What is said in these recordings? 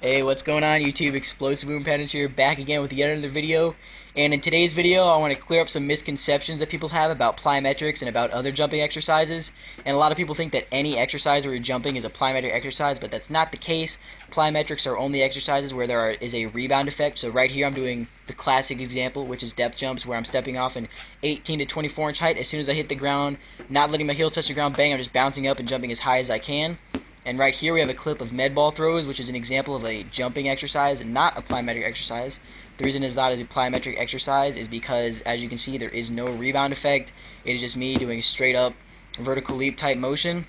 Hey, what's going on YouTube? Explosive Boom Patterns here, back again with yet another video. And in today's video, I want to clear up some misconceptions that people have about plyometrics and about other jumping exercises. And a lot of people think that any exercise where you're jumping is a plyometric exercise, but that's not the case. Plyometrics are only exercises where there is a rebound effect. So right here I'm doing the classic example, which is depth jumps, where I'm stepping off an 18 to 24 inch height. As soon as I hit the ground, not letting my heel touch the ground, bang, I'm just bouncing up and jumping as high as I can. And right here we have a clip of med ball throws, which is an example of a jumping exercise and not a plyometric exercise. The reason it's not a plyometric exercise is because, as you can see, there is no rebound effect. It is just me doing a straight up vertical leap type motion.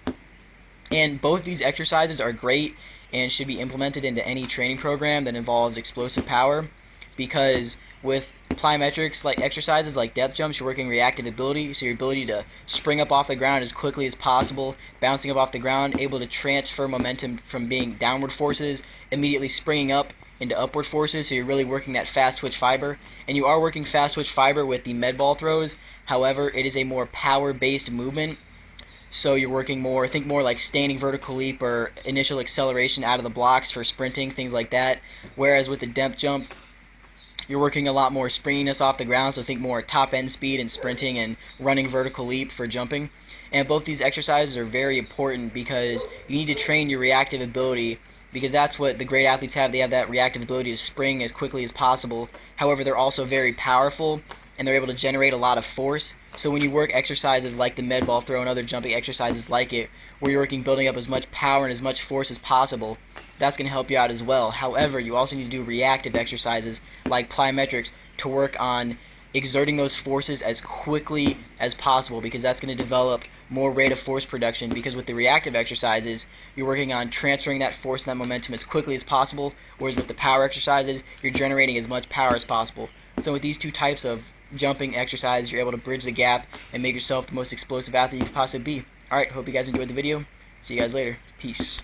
And both these exercises are great and should be implemented into any training program that involves explosive power, because with plyometrics like exercises like depth jumps, you're working reactive ability, so your ability to spring up off the ground as quickly as possible, bouncing up off the ground, able to transfer momentum from being downward forces, immediately springing up into upward forces, so you're really working that fast twitch fiber. And you are working fast twitch fiber with the med ball throws. However, it is a more power based movement, so you're working more, think more like standing vertical leap or initial acceleration out of the blocks for sprinting, things like that. Whereas with the depth jump, you're working a lot more springiness off the ground, so think more top end speed and sprinting and running vertical leap for jumping. And both these exercises are very important because you need to train your reactive ability, because that's what the great athletes have. They have that reactive ability to spring as quickly as possible. However, they're also very powerful and they're able to generate a lot of force. So when you work exercises like the med ball throw and other jumping exercises like it, where you're working building up as much power and as much force as possible, that's going to help you out as well. However, you also need to do reactive exercises like plyometrics to work on exerting those forces as quickly as possible, because that's going to develop more rate of force production. Because with the reactive exercises, you're working on transferring that force and that momentum as quickly as possible, whereas with the power exercises, you're generating as much power as possible. So with these two types of jumping exercises, you're able to bridge the gap and make yourself the most explosive athlete you could possibly be. Alright, hope you guys enjoyed the video. See you guys later. Peace.